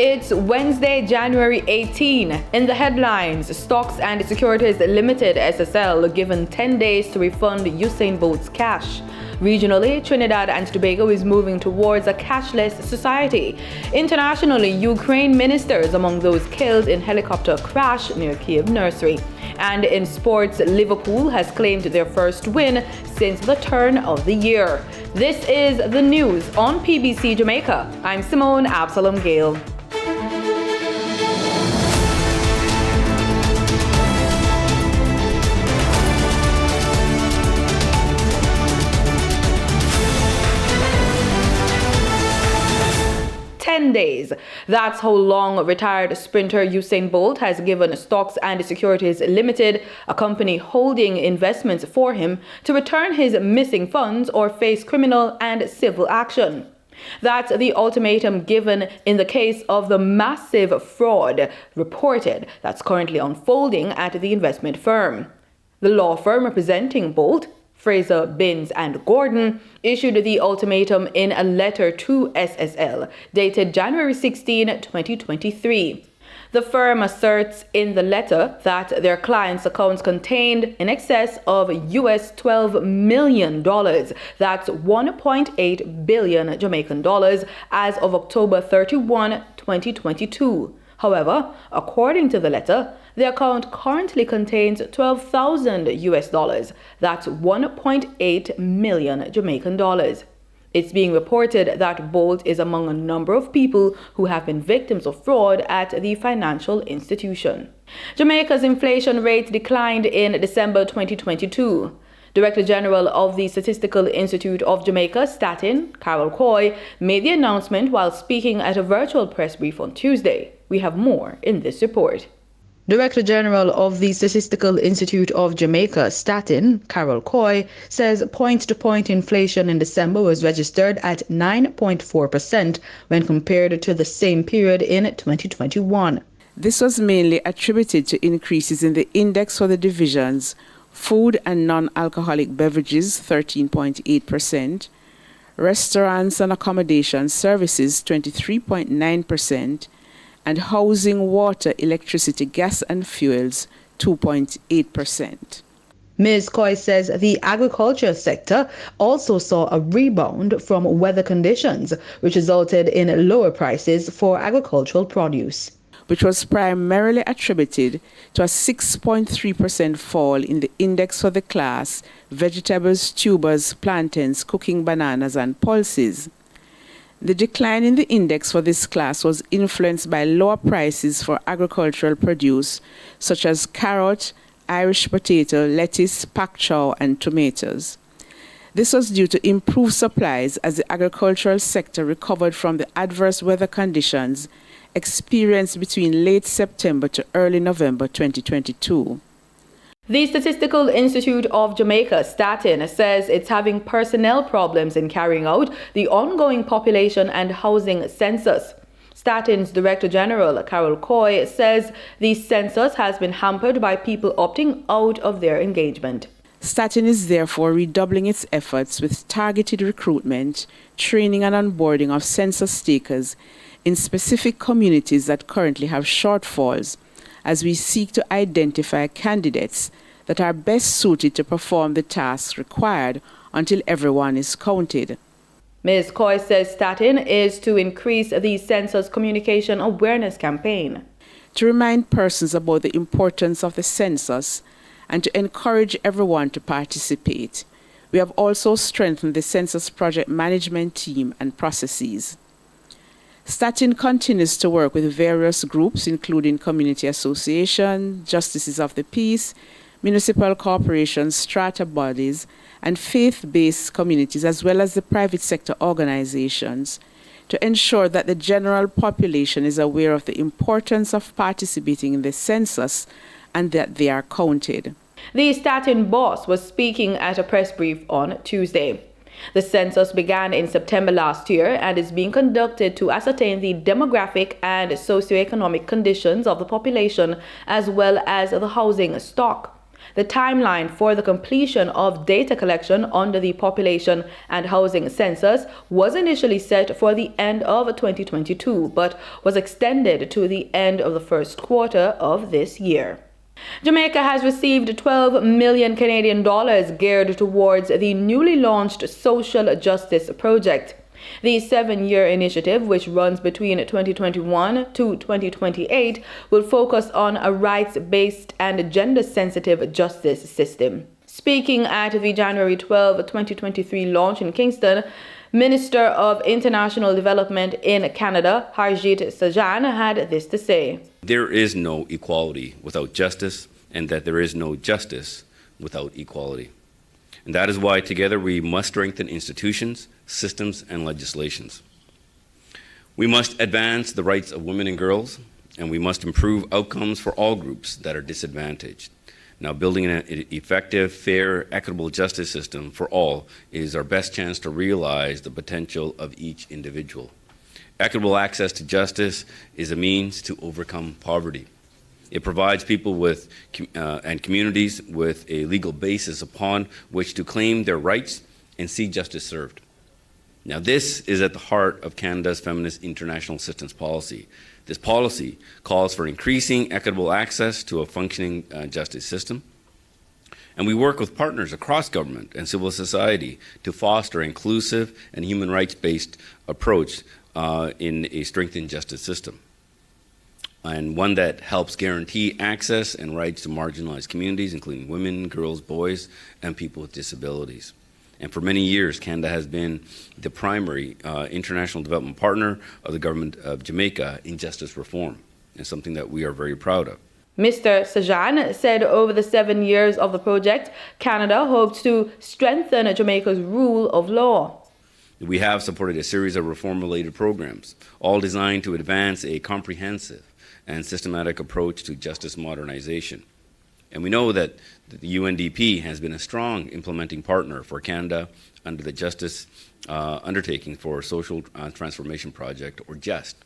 It's Wednesday, January 18. In the headlines, Stocks and Securities Limited SSL given 10 days to refund Usain Bolt's cash. Regionally, Trinidad and Tobago is moving towards a cashless society. Internationally, Ukraine ministers among those killed in helicopter crash near Kiev nursery. And in sports, Liverpool has claimed their first win since the turn of the year. This is the news on PBC Jamaica. I'm Simone Absalom Gale. 10 days. That's how long retired sprinter Usain Bolt has given Stocks and Securities Limited, a company holding investments for him, to return his missing funds or face criminal and civil action. That's the ultimatum given in the case of the massive fraud reported that's currently unfolding at the investment firm. The law firm representing Bolt, Fraser, Binns and Gordon, issued the ultimatum in a letter to SSL dated January 16, 2023. The firm asserts in the letter that their clients' accounts contained in excess of $12 million, that's 1.8 billion Jamaican dollars, as of October 31, 2022. However, according to the letter, the account currently contains $12,000, that's 1.8 million Jamaican dollars. It's being reported that Bolt is among a number of people who have been victims of fraud at the financial institution. Jamaica's inflation rate declined in December 2022. Director General of the Statistical Institute of Jamaica, Statin, Carol Coy, made the announcement while speaking at a virtual press brief on Tuesday. We have more in this report. Director General of the Statistical Institute of Jamaica, Statin, Carol Coy, says point-to-point inflation in December was registered at 9.4% when compared to the same period in 2021. This was mainly attributed to increases in the index for the divisions food and non-alcoholic beverages 13.8%, restaurants and accommodation services 23.9%, and housing, water, electricity, gas and fuels 2.8%. Ms. Coy says the agriculture sector also saw a rebound from weather conditions, which resulted in lower prices for agricultural produce, which was primarily attributed to a 6.3% fall in the index for the class vegetables, tubers, plantains, cooking bananas and pulses. The decline in the index for this class was influenced by lower prices for agricultural produce such as carrot, Irish potato, lettuce, pak chow, and tomatoes. This was due to improved supplies as the agricultural sector recovered from the adverse weather conditions experienced between late September to early November 2022. The Statistical Institute of Jamaica, Statin, says it's having personnel problems in carrying out the ongoing population and housing census. Statin's Director General, Carol Coy, says the census has been hampered by people opting out of their engagement. Statin is therefore redoubling its efforts with targeted recruitment, training and onboarding of census takers in specific communities that currently have shortfalls, as we seek to identify candidates that are best suited to perform the tasks required until everyone is counted. Ms. Coy says Statin is to increase the census communication awareness campaign, to remind persons about the importance of the census and to encourage everyone to participate. We have also strengthened the census project management team and processes. Statin continues to work with various groups, including community associations, justices of the peace, municipal corporations, strata bodies, and faith-based communities, as well as the private sector organizations, to ensure that the general population is aware of the importance of participating in the census and that they are counted. The Statin boss was speaking at a press brief on Tuesday. The census began in September last year and is being conducted to ascertain the demographic and socioeconomic conditions of the population as well as the housing stock. The timeline for the completion of data collection under the Population and Housing Census was initially set for the end of 2022, but was extended to the end of the first quarter of this year. Jamaica has received 12 million Canadian dollars geared towards the newly launched Social Justice Project. The 7-year initiative, which runs between 2021 to 2028, will focus on a rights-based and gender-sensitive justice system. Speaking at the January 12, 2023 launch in Kingston, Minister of International Development in Canada, Harjit Sajjan, had this to say. There is no equality without justice, and that there is no justice without equality. And that is why together we must strengthen institutions, systems, and legislations. We must advance the rights of women and girls, and we must improve outcomes for all groups that are disadvantaged. Now, building an effective, fair, equitable justice system for all is our best chance to realize the potential of each individual. Equitable access to justice is a means to overcome poverty. It provides people with and communities with a legal basis upon which to claim their rights and see justice served. Now, this is at the heart of Canada's feminist international assistance policy. This policy calls for increasing equitable access to a functioning justice system. And we work with partners across government and civil society to foster an inclusive and human rights-based approach in a strengthened justice system, and one that helps guarantee access and rights to marginalized communities, including women, girls, boys, and people with disabilities. And for many years, Canada has been the primary international development partner of the government of Jamaica in justice reform, and something that we are very proud of. Mr. Sajjan said over the 7 years of the project, Canada hopes to strengthen Jamaica's rule of law. We have supported a series of reform-related programs, all designed to advance a comprehensive and systematic approach to justice modernization. And we know that the UNDP has been a strong implementing partner for Canada under the Justice Undertaking for Social Transformation Project, or JUST.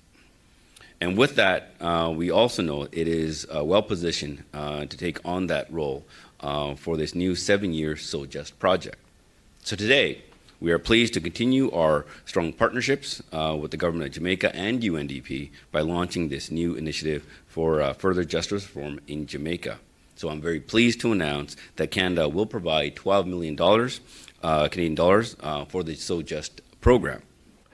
And with that, we also know it is well positioned to take on that role for this new 7-year So Just project. So today, we are pleased to continue our strong partnerships with the Government of Jamaica and UNDP by launching this new initiative for further justice reform in Jamaica. So I'm very pleased to announce that Canada will provide $12 million Canadian dollars for the So Just program.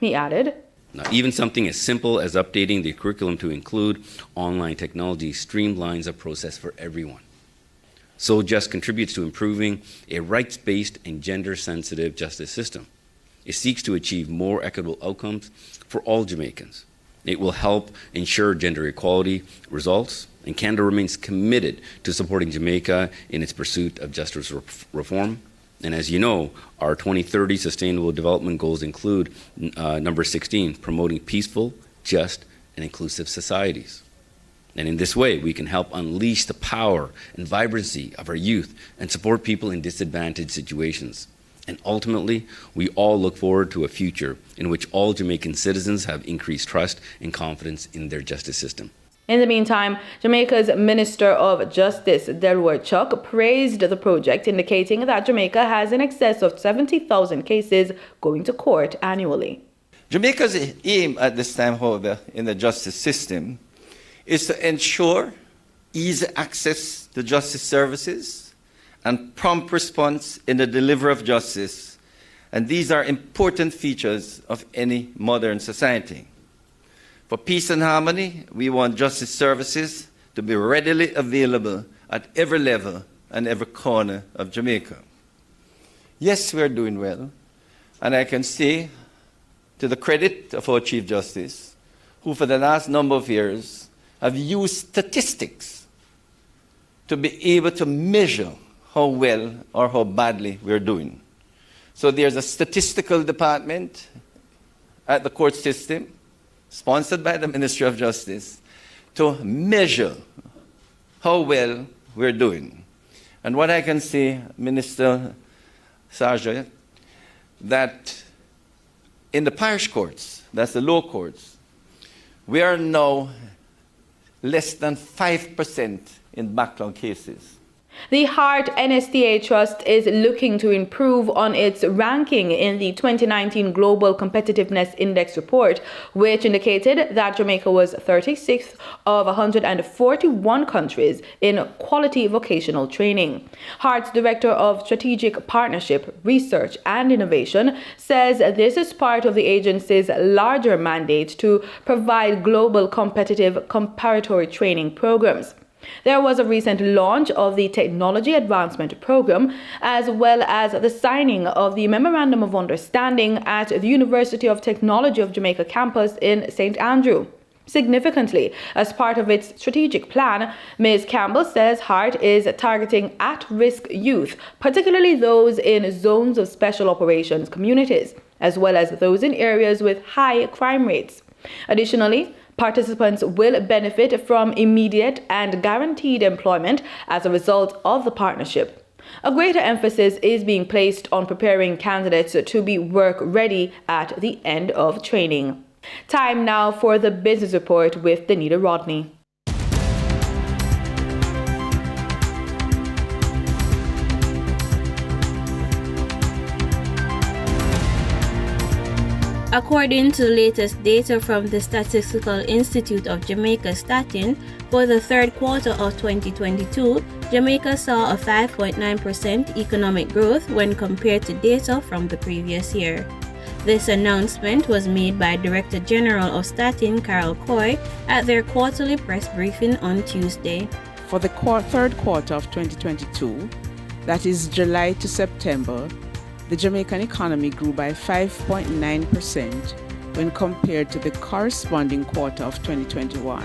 He added, Now, even something as simple as updating the curriculum to include online technology streamlines a process for everyone. So Just contributes to improving a rights-based and gender-sensitive justice system. It seeks to achieve more equitable outcomes for all Jamaicans. It will help ensure gender equality results, and Canada remains committed to supporting Jamaica in its pursuit of justice reform. And as you know, our 2030 Sustainable Development Goals include number 16, promoting peaceful, just, and inclusive societies. And in this way, we can help unleash the power and vibrancy of our youth and support people in disadvantaged situations. And ultimately, we all look forward to a future in which all Jamaican citizens have increased trust and confidence in their justice system. In the meantime, Jamaica's Minister of Justice, Delroy Chuck, praised the project, indicating that Jamaica has in excess of 70,000 cases going to court annually. Jamaica's aim at this time, however, in the justice system is to ensure easy access to justice services and prompt response in the delivery of justice. And these are important features of any modern society. For peace and harmony, we want justice services to be readily available at every level and every corner of Jamaica. Yes, we are doing well, and I can say, to the credit of our Chief Justice, who for the last number of years have used statistics to be able to measure how well or how badly we're doing. So there's a statistical department at the court system, sponsored by the Ministry of Justice, to measure how well we're doing. And what I can say, Minister Sarja, that in the parish courts, that's the low courts, we are now less than 5% in backlog cases. The Heart NSTA Trust is looking to improve on its ranking in the 2019 Global Competitiveness Index report, which indicated that Jamaica was 36th of 141 countries in quality vocational training. Heart's Director of Strategic Partnership, Research and Innovation says this is part of the agency's larger mandate to provide global competitive comparatory training programs. There was a recent launch of the Technology Advancement Program, as well as the signing of the Memorandum of Understanding at the University of Technology of Jamaica campus in St. Andrew. Significantly, as part of its strategic plan, Ms. Campbell says Heart is targeting at-risk youth, particularly those in zones of special operations communities, as well as those in areas with high crime rates. Additionally, participants will benefit from immediate and guaranteed employment as a result of the partnership. A greater emphasis is being placed on preparing candidates to be work-ready at the end of training. Time now for the Business Report with Danita Rodney. According to the latest data from the Statistical Institute of Jamaica Statin, for the third quarter of 2022, Jamaica saw a 5.9% economic growth when compared to data from the previous year. This announcement was made by Director General of Statin, Carol Coy, at their quarterly press briefing on Tuesday. For the third quarter of 2022, that is July to September, the Jamaican economy grew by 5.9% when compared to the corresponding quarter of 2021.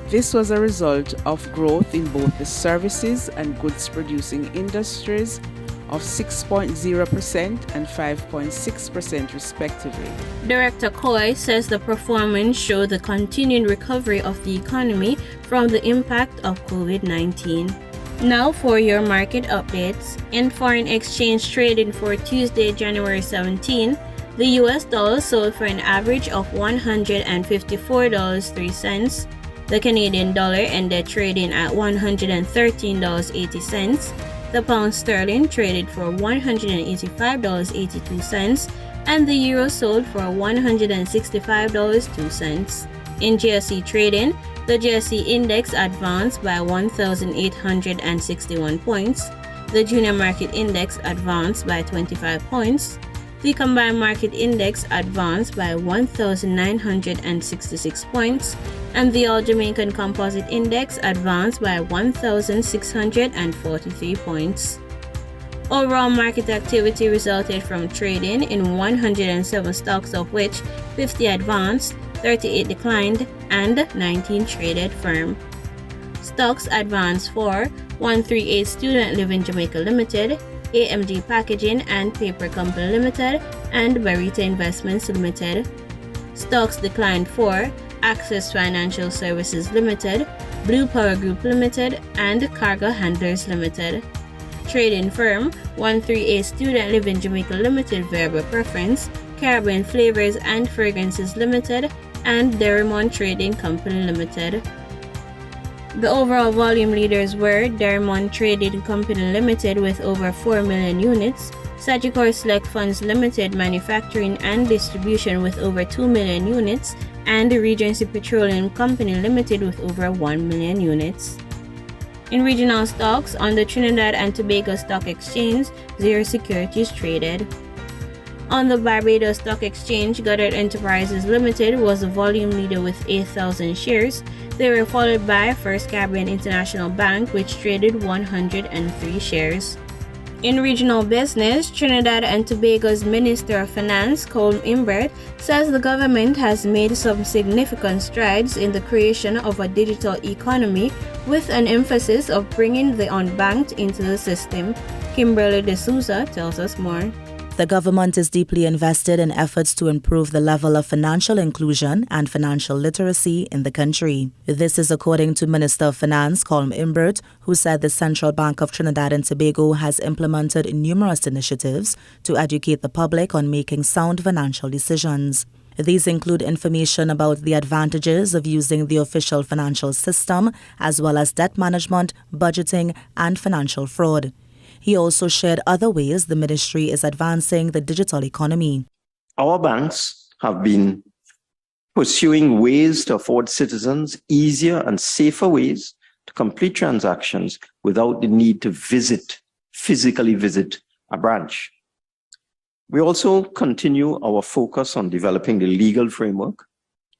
This was a result of growth in both the services and goods producing industries of 6.0% and 5.6% respectively. Director Coy says the performance showed the continued recovery of the economy from the impact of COVID-19. Now for your market updates. In foreign exchange trading for Tuesday, January 17, the US dollar sold for an average of $154.03. The Canadian dollar ended trading at $113.80. The pound sterling traded for $185.82, and the euro sold for $165.02. In GSE trading, the GSE index advanced by 1,861 points. The junior market index advanced by 25 points. The combined market index advanced by 1,966 points, and the All Jamaican Composite Index advanced by 1,643 points. Overall market activity resulted from trading in 107 stocks, of which 50 advanced, 38 declined, and 19 traded firm. Stocks advanced for 138 Student Living Jamaica Limited, AMG Packaging and Paper Company Limited, and Barita Investments Limited. Stocks declined for Access Financial Services Limited, Blue Power Group Limited, and Cargo Handlers Limited. Trading firm 138 Student Living Jamaica Limited Variable Preference, Caribbean Flavors and Fragrances Limited, and Derrimon Trading Company Limited. The overall volume leaders were Derrimon Trading Company Limited with over 4 million units, Sagicor Select Funds Limited Manufacturing and Distribution with over 2 million units, and Regency Petroleum Company Limited with over 1 million units. In regional stocks, on the Trinidad and Tobago Stock Exchange, 0 securities traded. On the Barbados Stock Exchange, Goddard Enterprises Limited was the volume leader with 8,000 shares. They were followed by First Caribbean International Bank, which traded 103 shares. In regional business, Trinidad and Tobago's Minister of Finance, Colm Imbert, says the government has made some significant strides in the creation of a digital economy with an emphasis of bringing the unbanked into the system. Kimberly D'Souza tells us more. The government is deeply invested in efforts to improve the level of financial inclusion and financial literacy in the country. This is according to Minister of Finance Colm Imbert, who said the Central Bank of Trinidad and Tobago has implemented numerous initiatives to educate the public on making sound financial decisions. These include information about the advantages of using the official financial system, as well as debt management, budgeting, and financial fraud. He also shared other ways the ministry is advancing the digital economy. Our banks have been pursuing ways to afford citizens easier and safer ways to complete transactions without the need to physically visit a branch. We also continue our focus on developing the legal framework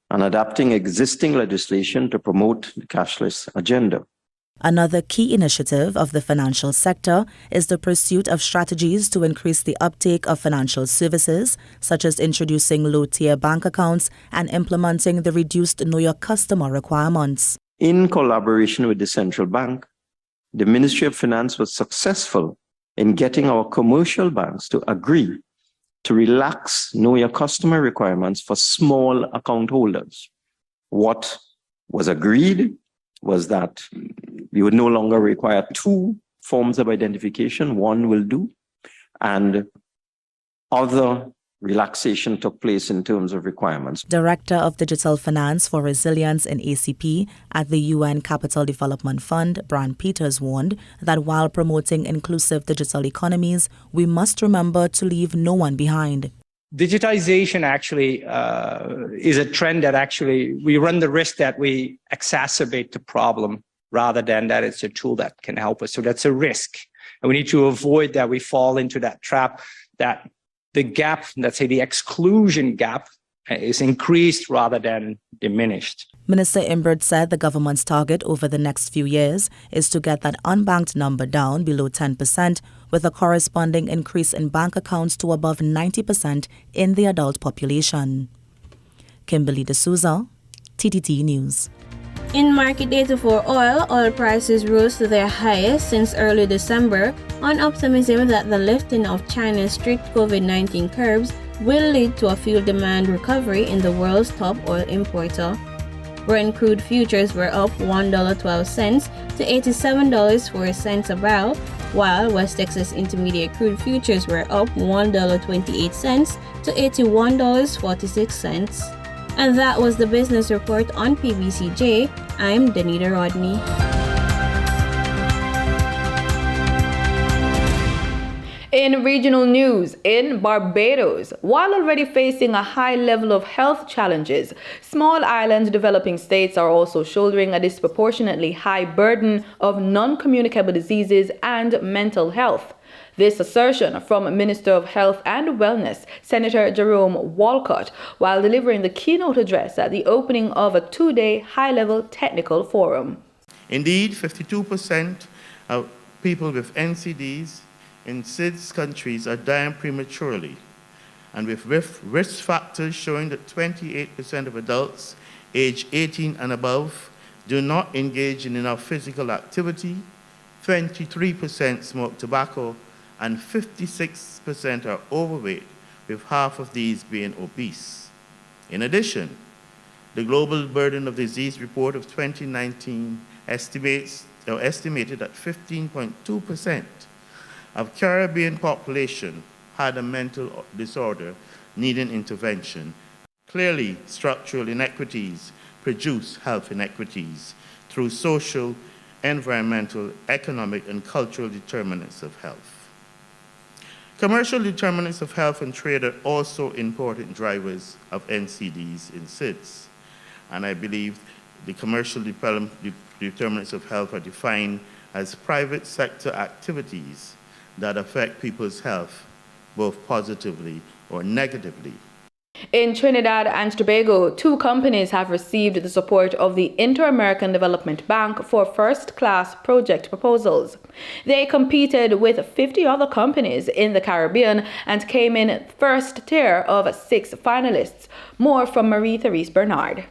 and adapting existing legislation to promote the cashless agenda. Another key initiative of the financial sector is the pursuit of strategies to increase the uptake of financial services, such as introducing low-tier bank accounts and implementing the reduced Know Your Customer requirements. In collaboration with the central bank, the Ministry of Finance was successful in getting our commercial banks to agree to relax Know Your Customer requirements for small account holders. What was agreed was that we would no longer require 2 forms of identification, one will do, and other relaxation took place in terms of requirements. Director of Digital Finance for Resilience in ACP at the UN Capital Development Fund, Brian Peters, warned that while promoting inclusive digital economies, we must remember to leave no one behind. Digitization actually is a trend that actually we run the risk that we exacerbate the problem rather than that it's a tool that can help us. So that's a risk. And we need to avoid that we fall into that trap that the gap, let's say the exclusion gap, is increased rather than diminished. Minister Imbert said the government's target over the next few years is to get that unbanked number down below 10%, with a corresponding increase in bank accounts to above 90% in the adult population. Kimberly D'Souza, TTT News. In market data for oil prices rose to their highest since early December on optimism that the lifting of China's strict COVID-19 curbs will lead to a fuel demand recovery in the world's top oil importer. Brent crude futures were up $1.12 to $87.04 a barrel, while West Texas Intermediate crude futures were up $1.28 to $81.46. And that was the business report on PBCJ. I'm Danita Rodney. In regional news, in Barbados, while already facing a high level of health challenges, small island developing states are also shouldering a disproportionately high burden of non-communicable diseases and mental health. This assertion from Minister of Health and Wellness, Senator Jerome Walcott, while delivering the keynote address at the opening of a 2-day high-level technical forum. Indeed, 52% of people with NCDs in 6 countries are dying prematurely, and with risk factors showing that 28% of adults aged 18 and above do not engage in enough physical activity, 23% smoke tobacco, and 56% are overweight, with half of these being obese. In addition, the Global Burden of Disease report of 2019 estimated that 15.2% of Caribbean population had a mental disorder needing intervention. Clearly, structural inequities produce health inequities through social, environmental, economic, and cultural determinants of health. Commercial determinants of health and trade are also important drivers of NCDs in SIDS, and I believe the commercial determinants of health are defined as private sector activities that affect people's health both positively or negatively. In Trinidad and Tobago, 2 companies have received the support of the Inter-American Development Bank for first-class project proposals. They competed with 50 other companies in the Caribbean and came in first tier of 6 finalists. More from Marie-Therese Bernard.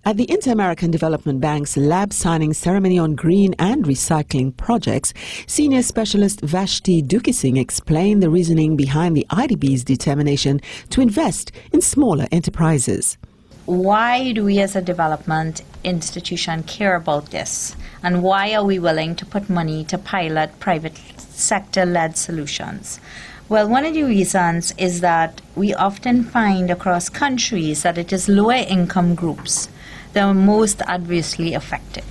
At the Inter-American Development Bank's lab signing ceremony on green and recycling projects, Senior Specialist Vashti Dukising explained the reasoning behind the IDB's determination to invest in smaller enterprises. Why do we as a development institution care about this? And why are we willing to put money to pilot private sector-led solutions? Well, one of the reasons is that we often find across countries that it is lower income groups that are most adversely affected.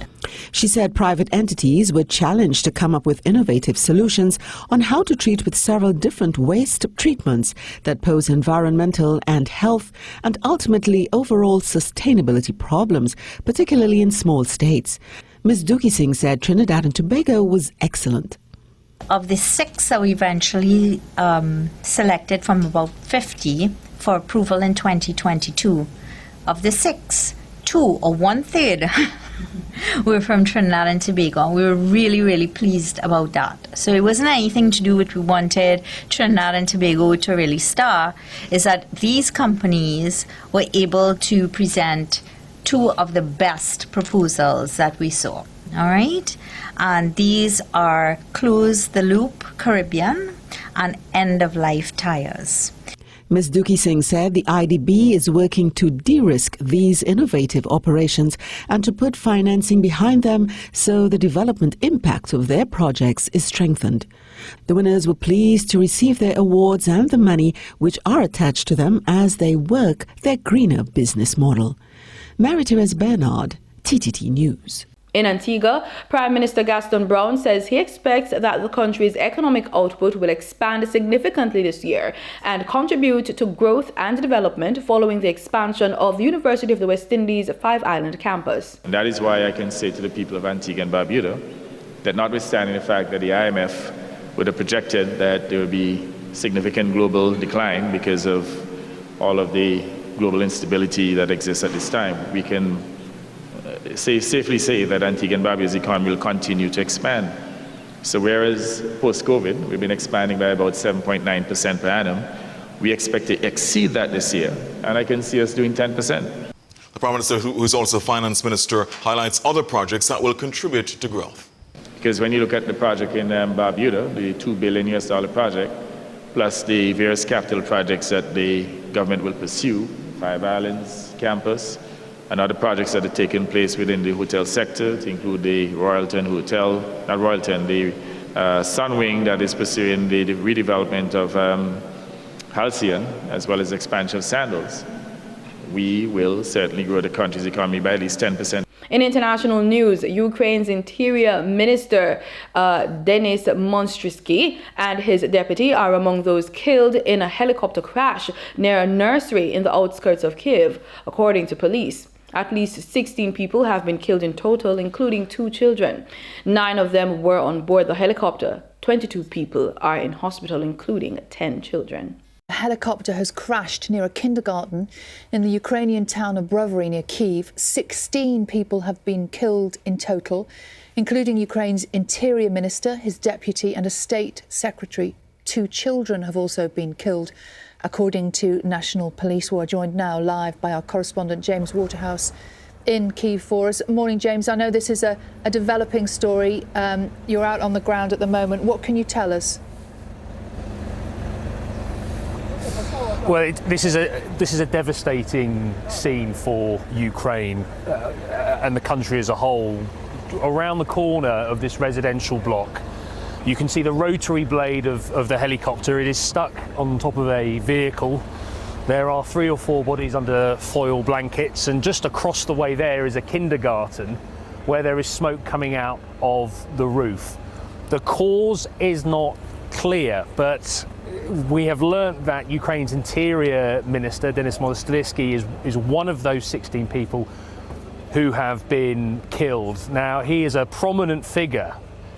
She said private entities were challenged to come up with innovative solutions on how to treat with several different waste treatments that pose environmental and health and ultimately overall sustainability problems, particularly in small states. Ms. Dookie Singh said Trinidad and Tobago was excellent. Of the 6 that we eventually selected from about 50 for approval in 2022, of the 6, 2 or 1/3 were from Trinidad and Tobago. We were really, really pleased about that. So it wasn't anything to do with we wanted Trinidad and Tobago to really star. Is that these companies were able to present 2 of the best proposals that we saw. All right, and these are Close the Loop Caribbean and End of Life Tires. Ms. Dookie Singh said the IDB is working to de-risk these innovative operations and to put financing behind them so the development impact of their projects is strengthened. The winners were pleased to receive their awards and the money which are attached to them as they work their greener business model. Marie-Therese Bernard, TTT News. In Antigua, Prime Minister Gaston Brown says he expects that the country's economic output will expand significantly this year and contribute to growth and development following the expansion of the University of the West Indies 5-island campus. And that is why I can say to the people of Antigua and Barbuda that notwithstanding the fact that the IMF would have projected that there would be significant global decline because of all of the global instability that exists at this time, we can safely say that Antigua and Barbuda's economy will continue to expand. So whereas post-COVID, we've been expanding by about 7.9% per annum, we expect to exceed that this year, and I can see us doing 10%. The Prime Minister, who's also Finance Minister, highlights other projects that will contribute to growth. Because when you look at the project in Barbuda, the $2 billion project, plus the various capital projects that the government will pursue, 5 Islands campus, and other projects that are taking place within the hotel sector, to include the Royalton Hotel, not Royalton, the Sunwing that is pursuing the redevelopment of Halcyon, as well as expansion of Sandals. We will certainly grow the country's economy by at least 10%. In international news, Ukraine's Interior Minister Denis Monstrisky and his deputy are among those killed in a helicopter crash near a nursery in the outskirts of Kyiv, according to police. At least 16 people have been killed in total, including 2 children. 9 of them were on board the helicopter. 22 people are in hospital, including 10 children. A helicopter has crashed near a kindergarten in the Ukrainian town of Brovary near Kyiv. 16 people have been killed in total, including Ukraine's Interior Minister, his deputy and a state secretary. 2 children have also been killed, according to national police, who are joined now live by our correspondent James Waterhouse in Kyiv for us. Morning, James. I know this is a developing story. You're out on the ground at the moment. What can you tell us? Well, this is a devastating scene for Ukraine and the country as a whole. Around the corner of this residential block, you can see the rotary blade of the helicopter. It is stuck on top of a vehicle. There are 3 or 4 bodies under foil blankets, and just across the way there is a kindergarten where there is smoke coming out of the roof. The cause is not clear, but we have learnt that Ukraine's Interior Minister, Denis Monstrisky, is one of those 16 people who have been killed. Now, he is a prominent figure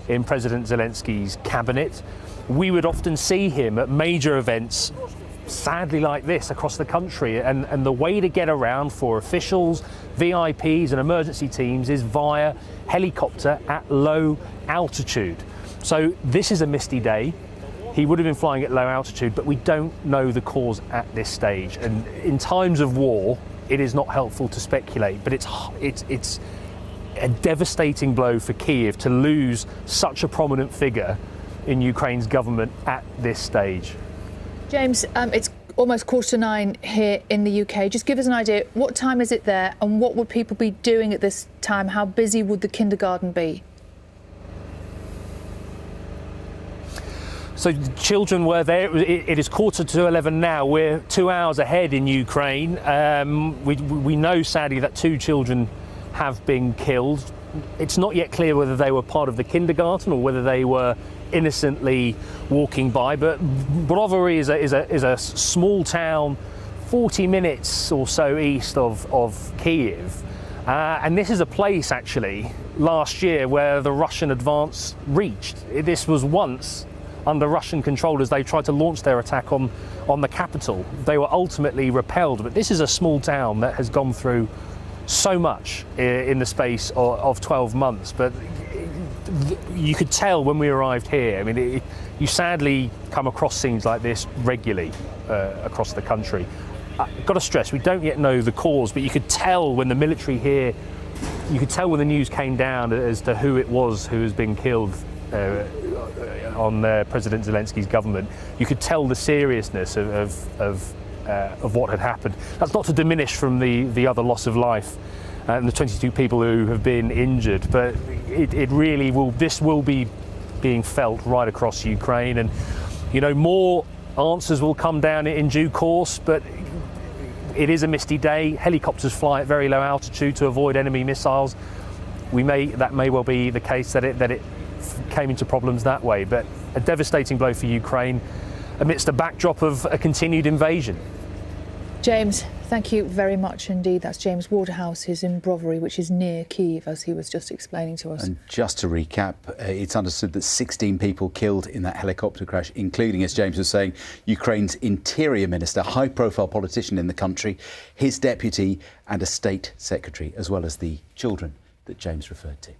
in President Zelensky's cabinet. We would often see him at major events, sadly like this, across the country, and the way to get around for officials, VIPs and emergency teams is via helicopter at low altitude. So this is a misty day. He would have been flying at low altitude, but we don't know the cause at this stage. And in times of war, it is not helpful to speculate, but it's a devastating blow for Kyiv to lose such a prominent figure in Ukraine's government at this stage. James, it's almost 9:15 here in the UK. Just give us an idea, what time is it there and what would people be doing at this time? How busy would the kindergarten be? So children were there. It is 11:15 now. We're 2 hours ahead in Ukraine. We know, sadly, that 2 children have been killed. It's not yet clear whether they were part of the kindergarten or whether they were innocently walking by. But Brovary is a small town, 40 minutes or so east of Kiev. And this is a place, actually, last year where the Russian advance reached. This was once under Russian control as they tried to launch their attack on the capital. They were ultimately repelled, but this is a small town that has gone through so much in the space of 12 months. But you could tell when we arrived here, I mean, you sadly come across scenes like this regularly across the country. I've got to stress, we don't yet know the cause, but you could tell when the military here, you could tell when the news came down as to who it was who has been killed on President Zelensky's government. You could tell the seriousness of what had happened. That's not to diminish from the other loss of life and the 22 people who have been injured, but it really will, this will be being felt right across Ukraine. And, you know, more answers will come down in due course, but it is a misty day. Helicopters fly at very low altitude to avoid enemy missiles. That may well be the case that it came into problems that way, but a devastating blow for Ukraine amidst a backdrop of a continued invasion. James, thank you very much indeed. That's James Waterhouse, who's in Brovary, which is near Kyiv, as he was just explaining to us. And just to recap, it's understood that 16 people killed in that helicopter crash, including, as James was saying, Ukraine's interior minister, high-profile politician in the country, his deputy and a state secretary, as well as the children that James referred to.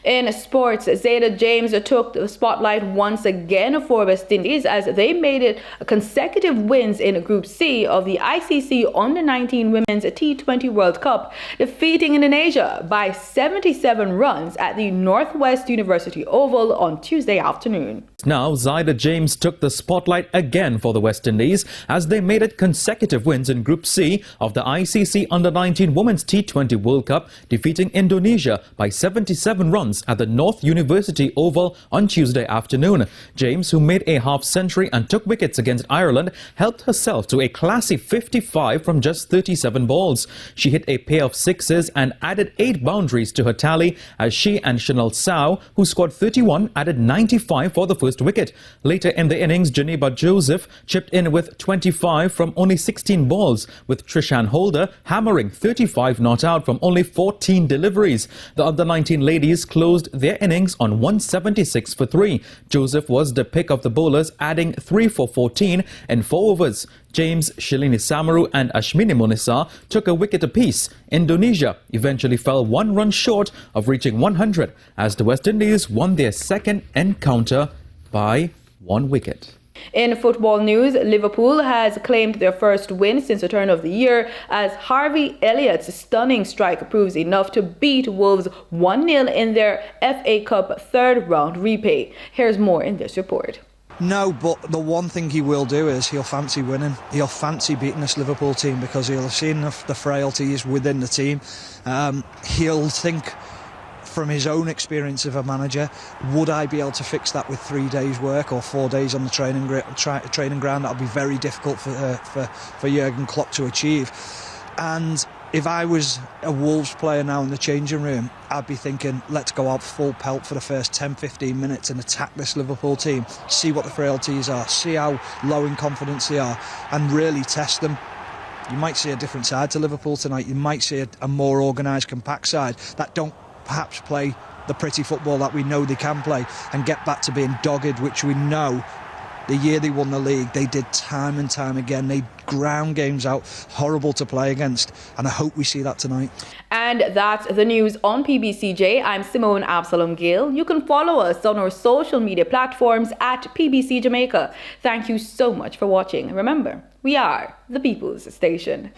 In sports, Zeta James took the spotlight once again for West Indies as they made it consecutive wins in Group C of the ICC Under-19 Women's T20 World Cup, defeating Indonesia by 77 runs at the Northwest University Oval on Tuesday afternoon. Now, Zeta James took the spotlight again for the West Indies as they made it consecutive wins in Group C of the ICC Under-19 Women's T20 World Cup, defeating Indonesia by 77 runs at the North University Oval on Tuesday afternoon. James, who made a half-century and took wickets against Ireland, helped herself to a classy 55 from just 37 balls. She hit a pair of sixes and added 8 boundaries to her tally as she and Chanel Tsao, who scored 31, added 95 for the first wicket. Later in the innings, Geneva Joseph chipped in with 25 from only 16 balls, with Trishan Holder hammering 35 not out from only 14 deliveries. The Under-19 ladies closed their innings on 176 for 3. Joseph was the pick of the bowlers, adding 3 for 14 in 4 overs. James, Shalini Samaru and Ashmini Monisa took a wicket apiece. Indonesia eventually fell 1 run short of reaching 100 as the West Indies won their second encounter by 1 wicket. In football news, Liverpool has claimed their first win since the turn of the year as Harvey Elliott's stunning strike proves enough to beat Wolves 1-0 in their FA Cup third round repay. Here's more in this report. No, but the one thing he will do is he'll fancy winning. He'll fancy beating this Liverpool team because he'll have seen the frailties within the team. He'll think, from his own experience of a manager, would I be able to fix that with 3 days work or 4 days on the training ground? That'll be very difficult for Jurgen Klopp to achieve. And if I was a Wolves player now in the changing room, I'd be thinking, let's go out full pelt for the first 10-15 minutes and attack this Liverpool team, see what the frailties are, see how low in confidence they are, and really test them. You might see a different side to Liverpool tonight. You might see a more organised, compact side that don't perhaps play the pretty football that we know they can play and get back to being dogged, which we know the year they won the league they did time and time again. They ground games out, horrible to play against, and I hope we see that tonight. And that's the news on PBCJ. I'm Simone Absalom Gill. You can follow us on our social media platforms at PBCJamaica. Thank you so much for watching. Remember, we are the People's Station.